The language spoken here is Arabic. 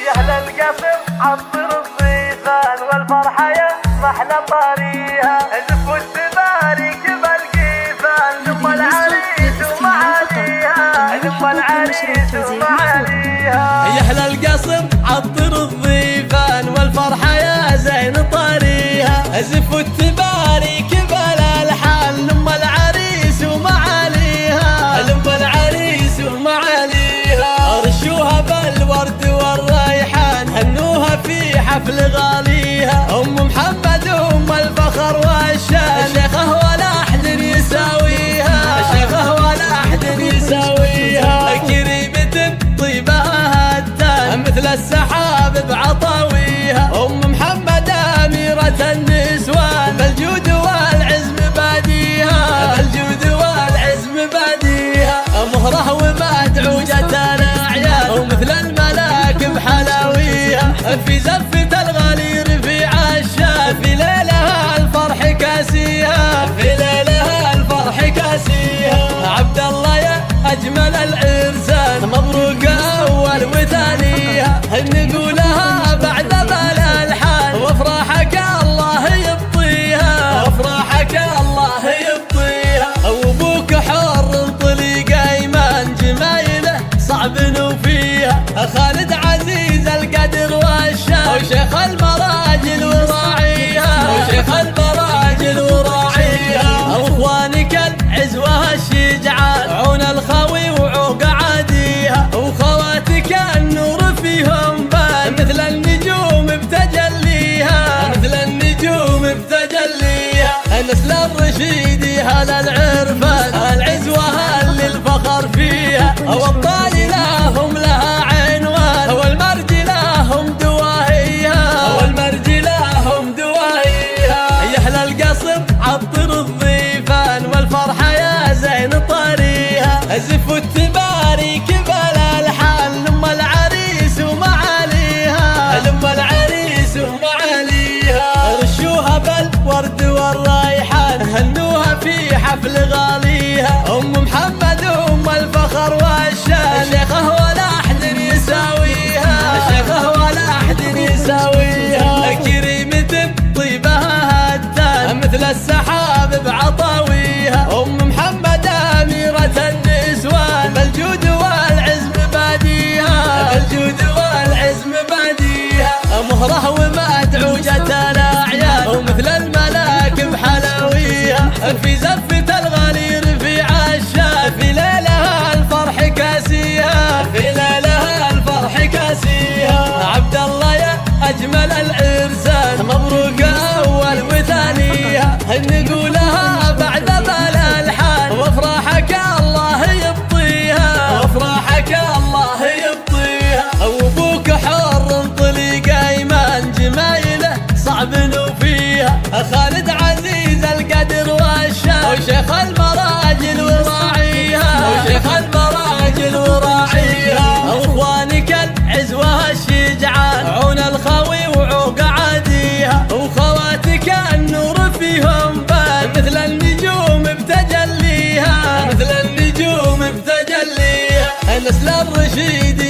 يا اهل القصر عطر الضيفان والفرحه يا محلى طريها، زفوا التبارك بالقيفان ثم العريس ومعاليها، ثم العريس ومعاليها. يا اهل القصر عطر الضيفان والفرحه يا زين طريها، زفوا التبارك بالالحان ثم العريس ومعاليها، ثم العريس ومعاليها. رشوها بالورد والريحان هنوها في حفل غاليها، ام محمد ام الفخر والشان، شيخه ولا احد يساويها، شيخه ولا احد يساويها. كريمة طيبها هتان مثل السحاب بعطاويها، ام محمد اميرة النسوان، بالجود والعزم باديها، بالجود والعزم باديها. مهره ومدعوجة الاعياد ومثل الملاك بحلاويها، في زفة الغالي رفيع الشاد، في ليلها الفرح كاسيها، في ليلها الفرح كاسيها. عبد الله يا اجمل العرسان مبروك اول وثانيها، نقولها بعد بالالحان وافراحك الله يبطيها، وافراحك الله يبطيها. وابوك حر طليق ايمان جمايله صعب نوفيها، خالد عزيز القدر والشان، وشيخ المراجل وراعيها، وشيخ المراجل وراعيها. واخوانك العزوه الشجعان عون الخوي وعوق عاديها، وخواتك النور فيهم بان مثل النجوم بتجليها، مثل النجوم بتجليها. نسل الرشيدي هذا العرفان العزوه اللي الفخر فيها، والطال لهم لها عنوان، والمرجله هم دواهيها، والمرجله هم دواهيها. يا اهل القصر عطر الضيفان والفرحه يا زين طريها، زفوا التبارك بالالحان ثم العريس ومعاليها، ثم العريس ومعاليها. رشوها بالورد والريحان هنوها في حفل غاليها، ام محمد ام الفخر والشان، شيخه ولا احد يساويها، شيخه ولا احد يساويها. كريمة طيبها هتان مثل السحاب بعطاويها، ام محمد اميرة النسوان، بالجود والعزم باديها، بالجود والعزم باديها. مهره ومدعوجة الاعياد ومثل الملاك بحلاويها، في زفة الغالي رفيع الشاد، في ليلها الفرح كاسيها، في ليلها الفرح كاسيها. عبد الله يا اجمل العرسان مبروك اول وثانيها، نقولها بعد بالالحان وافراحك الله يبطيها، وافراحك الله يبطيها. وابوك حر طليق ايمان جمايله صعب نوفيها، خالد عزيز القدر والشان، وشيخ المراجل وراعيها، وشيخ المراجل وراعيها. واخوانك العزوه الشجعان عون الخوي وعوق عاديها، وخواتك النور فيهم بان مثل النجوم بتجليها، مثل النجوم بتجليها. نسل الرشيدي